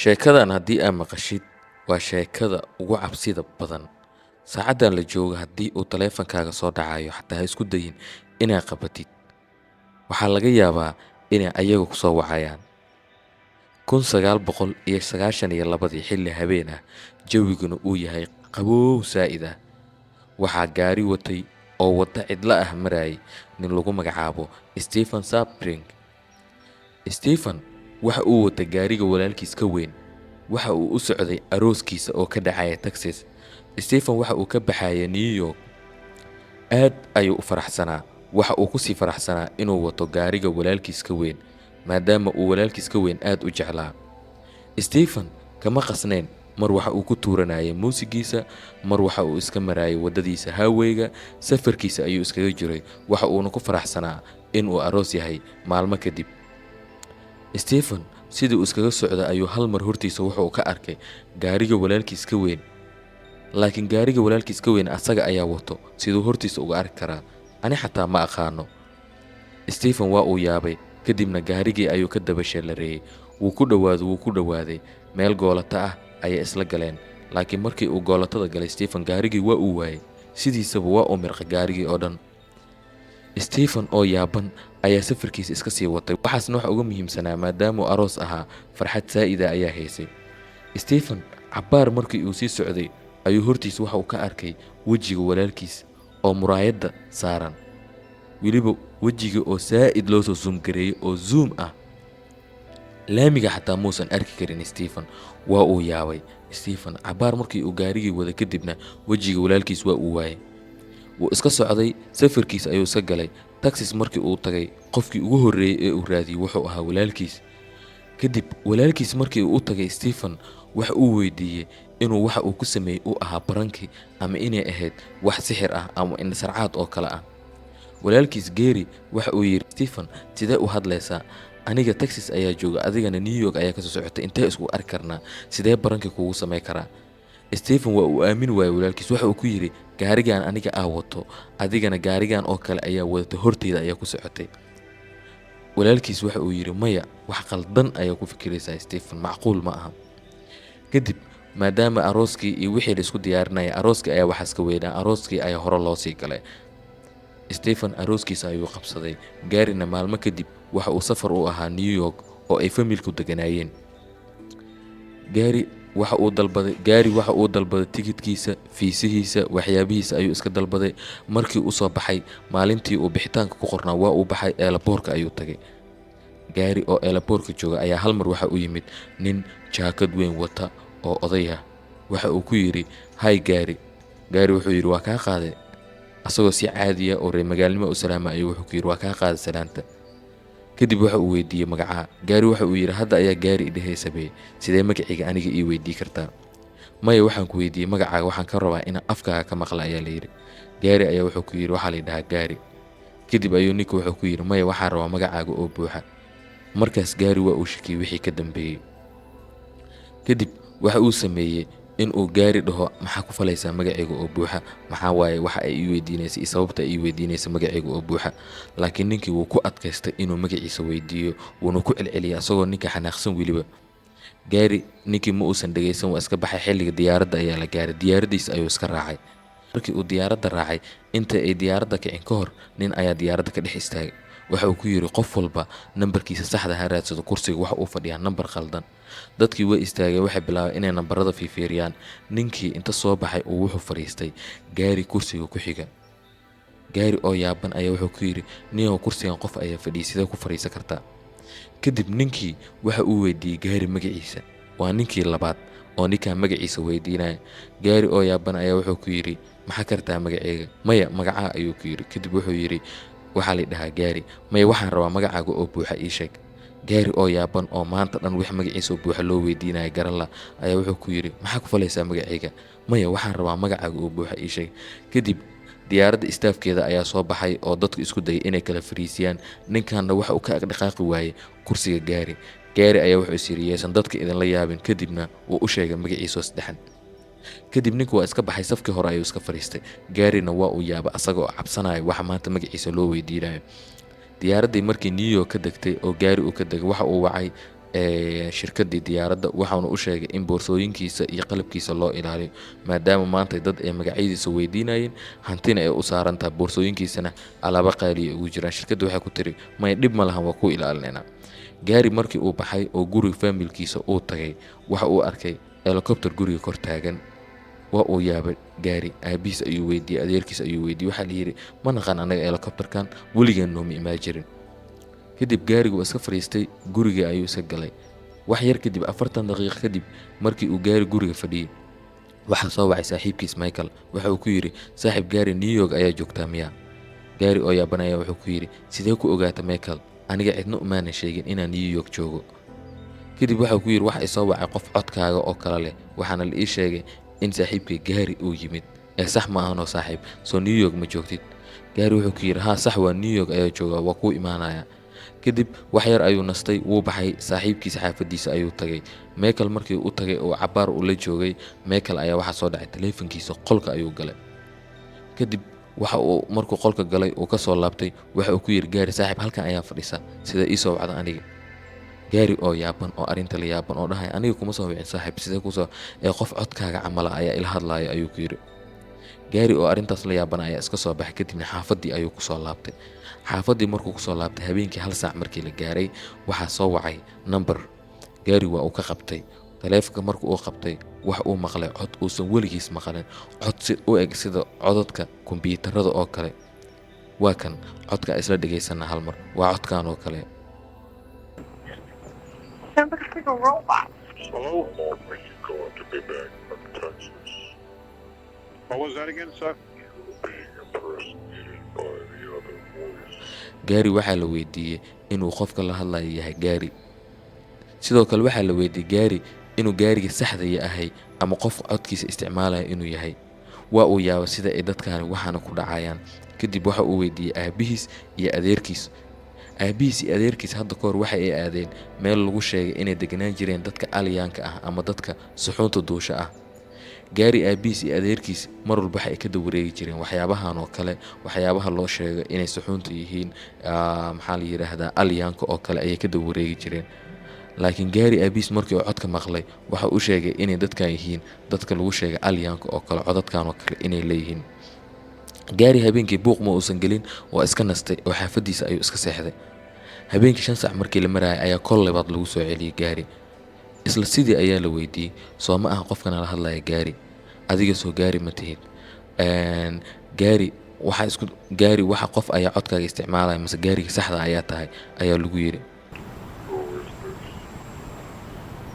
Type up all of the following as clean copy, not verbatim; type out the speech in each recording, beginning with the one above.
Sheekadan haddii aad maqashid waa sheekada ugu cabsida badan. Saacadan la joogo haddii uu taleefankaaga soo dhacayo xataa ha isku dayin inaad qabatid. Waxaa laga yaabaa inay ayaga ku soo wacayaan. 1992 xilli habeen ah, jawiguna uu yahay qabow saa'id ah. Waxaa gaari watay oo wadda cidla ah marayay nin lagu magacaabo Stephen Sapring. Stephen waxa uu watay gaariga walaalkiis ka weyn. Waxa uu u socday arooskiisa oo ka dhacaya Texas. Stephen waxa uu ka baxaya New York. Aad ayuu u faraxsanaa. Waxa uu ku sii faraxsanaa inuu wato gaariga walaalkiis ka weyn, maadaama uu walaalkiis ka weyn aad u jeclaa. Stephen kama qasnayn, mar waxa uu ku tuuranayay muusigiisa, mar waxa uu iska marayay waddadiisa highway-ga. Safarkiisa ayuu iskaga jiray, waxa uuna ku faraxsanaa inuu aroos yahay maalmo kadib. Stephen sidii uu iskaga socda ayuu hal mar hortiisa wuxuu ka arkay gaariga walaalkiis ka weyn. Laakiin gaariga walaalkiis ka weyn asaga ayaa wato, siduu hortiisa uga arki karaa. Ani xataa ma aqaano. Stephen waa uu yaabay, kadibna gaarigii ayuu ka daba shalareeyay. Wuu ku dhawaaday meel goolata ah ayay isla galeen. Laakiin markii uu goolatada galay Stephen gaarigii waa uu waayay. Sidiisaba waa uu mirqay gaarigii oo dhan. Stephen oo yaaban ayaa safarkiisa iska sii watay. Waxaasna waxa uga muhiimsanaa maadaama uu aroos ahaa, farxad saa'ida ayaa haysay. Stephen cabbaar markii uu sii socday ayuu hortiisa waxa uu ka arkay wejiga walaalkiis oo muraayadda saaran. Weliba wejiga oo saa'id loo soo zoom gareeyay oo zoom ah. Laamiga xataa muusan arki karin Stephen. Waa uu yaabay. Stephen cabbaar markii uu gaarigii wada kadibna wejiga walaalkiis waa uu waayay. Wuu iska socday, safarkiisa ayuu iska galay. Texas markii uu tagay, qofkii ugu horreeyay ee uu raadiyay wuxuu ahaa walaalkiis. Kadib walaalkiis markii uu u tagay Stephen waxa uu weydiiyey inuu waxa uu ku sameeyay uu ahaa barankii ama inay ahayd wax sixir ah ama indhasarcaad oo kale ah. Walaalkiis Gary waxa uu yiri, Stephen sidee u hadlaysaa? Aniga Texas ayaa jooga, adigana New York ayaa ka soo socotay. Intee isku arki karnaa? Sidee barankii kugu sameey karaa? Stephen waa uu aamin waayay walaalkiis. Waxa uu ku yiri, gaarigan aniga wato, adigana gaarigan oo kale ayaa wadatay, horteyda ayaa ku socotay. Walaalkiis waxa uu yiri, maya, wax qaldan ayaa ku fikiraysaa Stephen, macquul ma aha. Kadib maadaama arooskii iyo wixii la isku diyaarinayay, arooskii ayaa waxaas ka weynaa, arooskii ayaa hore loo sii galay. Stephen arooskiisa ayuu qabsaday. Gaarina maalmo kadib waxa uu safar u ahaa New York oo ay familku deganaayeen. Gaari waxa uu dalbaday tikidhkiisa, fiisihiisa, waxyaabihiisa ayuu iska dalbaday. Markii uu soo baxay, maalintii uu bixitaanka ku qornaa waa uu baxay, eelaboorka ayuu tagay. Gaari oo eelaboorka jooga ayaa hal mar waxa u yimid nin jaakad weyn wata oo oday ah. Waxa uu ku yiri, "Hi Gary." Gary wuxuu yiri, "Waa kaa qaaday." Asagoo si caadi ah oo reer magaalnimo u salaamay ayuu wuxuu ku yiri, "Waa kaa qaaday salaanta." Kadib waxa uu weydiiyey magaca. Gary waxa uu yiri, "Hadda ayaa Gary idhahaysabe, sidee magacayga aniga ii weydii kartaa?" "Maya, waxaan ku weydiiyey magacaaga, waxaan ka rabaa inaan afkaaga ka maqla," ayaa la yiri. Gary ayaa wuxuu ku yiri, "Waxaa la yidhahaa Gary." Kadib ayuu ninka wuxuu ku yiri, "Maya, waxaan rabaa magacaaga oo buuxa." Markaas Gary waa uu shakiyay wixii ka dambeeyay. Kadib waxa uu sameeyay in uu Gary dhaho, "Maxaa ku falaysaa magacayga oo buuxa? Maxaa waaye waxa ay ii weydiinaysay sababta ay ii weydiinaysay magacayga oo buuxa?" Laakiin ninkii wuu ku adkaystay inuu magaciisa weydiiyo, wuuna ku celceliyay asagoo ninka xanaaqsan weliba. Gary ninkii ma uusan dhageysan, waa iska baxay. Xilliga diyaaradda ayaa la gaaray. Diyaaradiisa ayuu iska raacay. Markii uu diyaaradda raacay, inta ay diyaaradda kicin ka hor, nin ayaa diyaaradda ka dhex istaagay. Waxa uu ku yiri, "Qof walba nambarkiisa saxda ha raadsado, kursiga waxa uu fadhiyaa nambar khaldan." Dadkii way istaageen, waxay bilaabeen inay nambarada fiiriyaan. Ninkii inta soo baxay uu wuxuu fariistay Gary kursiga ku xiga. Gary oo yaaban ayaa wuxuu ku yiri, "Niyow, kursigan qof ayaa fadhiyay, sidee ku fariisan kartaa?" Kadib ninkii waxa uu weydiiyey Gary magaciisa. Waa ninkii labaad oo ninkan magaciisa weydiinaya. Gary oo yaaban ayaa wuxuu ku yiri, "Maxaa kartaa magacayga?" "Maya, magacaa," ayuu ku yiri. Kadib wuxuu yiri, "Waxaa la yidhahaa Gary." "Maya, waxaan rabaa magacaaga oo buuxa ii sheeg." Gary oo yaaban oo maanta dhan wix magaciisa oo buuxa loo weydiinaya garala ayaa wuxuu ku yiri, "Maxaa ku falaysaa magacayga?" "Maya, waxaan rabaa magacaaga oo buuxa ii sheeg." Kadib diyaaradda istaafkeeda ayaa soo baxay oo dadku isku dayay inay kala fariisiyaan. Ninkanna waxa uu ka dhaqaaqi waayay kursiga Gary. Gary ayaa wuxuu is yiri, "Yeesan dadka idinla yaabin." Kadibna wuu u sheegay magaciisa oo saddexan. Kadib ninku waa iska baxay, safkii hore ayuu iska fariistay. Garyna waa uu yaabay asagoo cabsanaya waxa maanta magaciisa loo weydiinayo. Diyaaraddii markii New York ka degtay oo Gary uu ka degay, waxa uu wacay shirkadii diyaaradda waxaana u sheegay in boorsooyinkiisa iyo qalabkiisa loo ilaaliyo maadaama maanta dad ay magacyadiisa weydiinayeen hantina ay u saaran tahay boorsooyinkiisana alaabo qaaliya ugu jiraan. Shirkadda waxay ku tiri may dhib ma lahan waa ku ilaalinayna. Gaari markii uu baxay oo guriga familkiisa uu tagay waxa uu arkay helicopter guriga kor taagan. waa uu yaabay gaari aabihiis ayuu weydiiyey adeerkiis ayuu weydiiyey waxaa la yidhi ma naqaan anaga helicopterkan weligeen nooma imaan jirin. kadib gaarigu waa iska fadhiistay guriga ayuu iska galay. wax yar kadib 40 daqiiqo kadib markii uu gaari guriga fadhiyey waxaa soo wacay saaxiibkiis Michael. waxa uu ku yidhi saaxiib gaari New York ayaa joogtaa miya? gaari oo yaabanaya wuxuu ku yidhi sidee ku ogaata Michael, aniga cidna umaanan sheegin inaan New York joogo. kadib waxa uu ku yidhi waxa soo wacay qof codkaaga oo kale leh waxaana la ii sheegay in saaxiibkay gaari uu yimid. sax ma ahanoo saaxiib soo New York ma joogtid? gaari wuxuu ku yidhi haa sax waa New York ayaa joogaa waa kuu imaanaya. kadib wax yar ayuu nastay wuu baxay saaxiibkiisa xaafadiisa ayuu tagay. Michael markii uu tagay oo cabaar uu la joogay Michael ayaa waxa soo dhacay taleefankiisa qolka ayuu galay. kadib waxa uu markuu qolka galay uu ka soo laabtay waxa uu ku yidhi gaari saaxiib halkan ayaa fadhisa sida ii soo wacda aniga. gaari oo yaaban oo arinta la yaaban oo dhahay aniga kuma soo wicin saaxiib sidee ku soo qof codkaaga camala ayaa ila hadlaaya ayuu ku yidhi. gaari oo arintaas la yaaban ayaa iska soo baxay kadibna xaafadii ayuu ku soo laabtay. xaafadii markuu ku soo laabtay habeenkii 1 saac markii la gaaray waxaa soo wacay number. gaari waa uu ka qabtay taleefanka. markuu uu qabtay wax uu maqlay cod uusan weligiis maqlin, cod si u eg sida codadka kombiyuutarada oo kale. waa kan codka isla dhageysana hal mar waa codkan oo kale. Sounds like a robot. So how long were you going to be back from Texas? What was that again, sir? Being impersonated by the other voice. gaari waxaa la weydiiyey inuu qofka la hadlayo yahay gaari. sidoo kale waxaa la weydiiyey gaari inuu gaariga saxda yahay ama qof codkiisa isticmaalaya inuu yahay. waa uu yaabay sida ay dadkaani waxaana ku dhacayaan. kadib waxa uu weydiiyey aabihiis iyo adeerkiis. aabihiis iyo adeerkiis hadda kahor waxa ay aadeen meel lagu sheegay inay deganaan jireen dadka alyaanka ah ama dadka suxuunta duusha ah. gaari aabihiis iyo adeerkiis mar walba waxa ay ka dawareegi jireen waxyaabahan oo kale, waxyaabaha loo sheegay inay suxuunta yihiin maxaa la yiraahdaa alyaanka oo kale ayay ka dawareegi jireen. laakiin gaari aabihiis markii uu codka maqlay waxa uu sheegay inay dadkan yihiin dadka lagu sheegay alyaanka oo kale, codadkan oo kale inay leeyihiin. gaari habeenkii buuq ma uusan gelin waa iska nastay oo xaafadiisa ayuu iska seexday. habeenkii 5 saac markii la marayay ayaa kol labaad lagu soo celiyey gaari. isla sidii ayaa la weydiiyey soo ma aha qofkana la hadlaya gaari, adiga soo gaari ma tihid? gaari waxa qof ayaa codkaaga isticmaalaya mase gaariga saxda ayaa tahay ayaa lagu yidhi.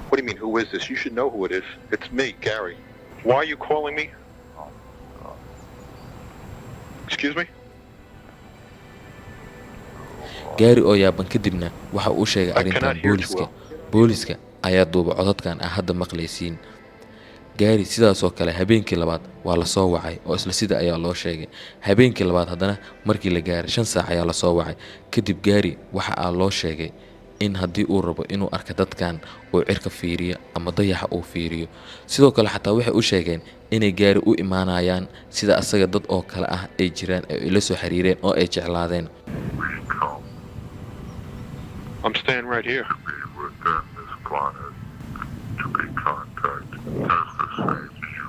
What do you mean, who is this? You should know who it is. It's me, Gary. Why are you calling me? Excuse me? gaari oo yaaban kadibna waxa uu sheegay arrintan cannot hear too well. booliska ayaa duuba codadkan ah hadda maqlaysiin. gaari sidaasoo kale habeenkii labaad waa la soo wacay oo isla sida ayaa loo sheegay. habeenkii labaad haddana markii la gaaray 5 saac ayaa la soo wacay. kadib gaari waxa loo sheegay in haddii uu rabo inuu arka dadkan uu cirka fiiriyo ama dayaxa uu fiiriyo. sidoo kale xataa waxay u sheegeen inay gaari u imaanayaan sida asaga dad oo kale ah ay jiraan ay la soo xiriireen oo ay jeclaadeen. I'm staying right here. Be within this planet to be contacted as the same as you.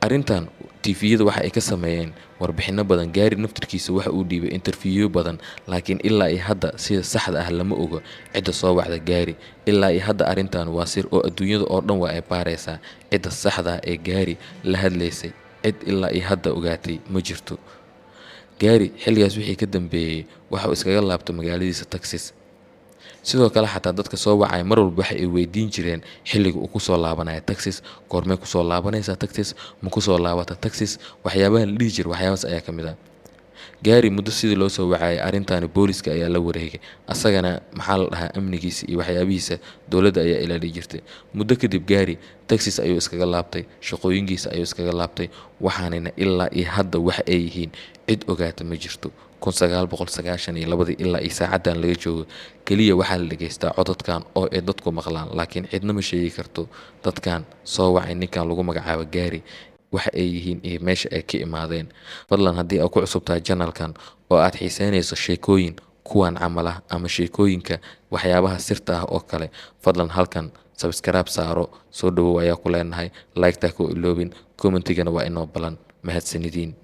arrintan tviyada waxa ay ka sameeyeen warbixino badan. gaari naftirkiisa waxa uu dhiibay interview badan laakiin ilaa iyo hadda sida saxda ah lama ogo cidda soo wacda gaari. ilaa iyo hadda arrintan waa sir oo adduunyada oo dhan waa ay baaraysaa cidda saxda ah ee gaari la hadlaysay. cid ilaa iyo hadda ogaatay ma jirto. gaari xilligaas wixii ka dambeeyey waxa uu iskaga laabtay magaaladiisa Texas. sidoo kale xataa dadka soo wacay mar walba waxa ay weydiin jireen xilliga uu ku soo laabanaya Texas, goormee ku soo laabanaysa Texas, ma ku soo laabata Texas. waxyaabaha la dhihi jiray waxyaabahaas ayaa ka mid ah. gaari muddo sidii loo soo wacayay arrintaani booliska ayaa la wareegay. asagana maxaa la dhahaa amnigiisa iyo waxyaabihiisa dowladda ayaa ilaali jirtay. muddo kadib gaari Texas ayuu iskaga laabtay, shaqooyinkiisa ayuu iskaga laabtay. waxaanina ilaa iyo hadda waxa ay yihiin cid ogaata ma jirto. 1992 ilaa iyo saacadan laga joogo kaliya waxaa la dhageystaa codadkan oo ay dadku maqlaan laakiin cidna ma sheegi karto dadkan soo wacay ninkan lagu magacaabo gaari waxa ay yihiin iyo meesha ay ka imaadeen. fadlan haddii aad ku cusub tahay channelkan oo aad xiiseynayso sheekooyin kuwan camal ah ama sheekooyinka waxyaabaha sirta ah oo kale, fadlan halkan subscribe saaro. soo dhawow ayaa ku leenahay, like-ta ku iloobin, commentigana waa inoo balan. mahadsanidin.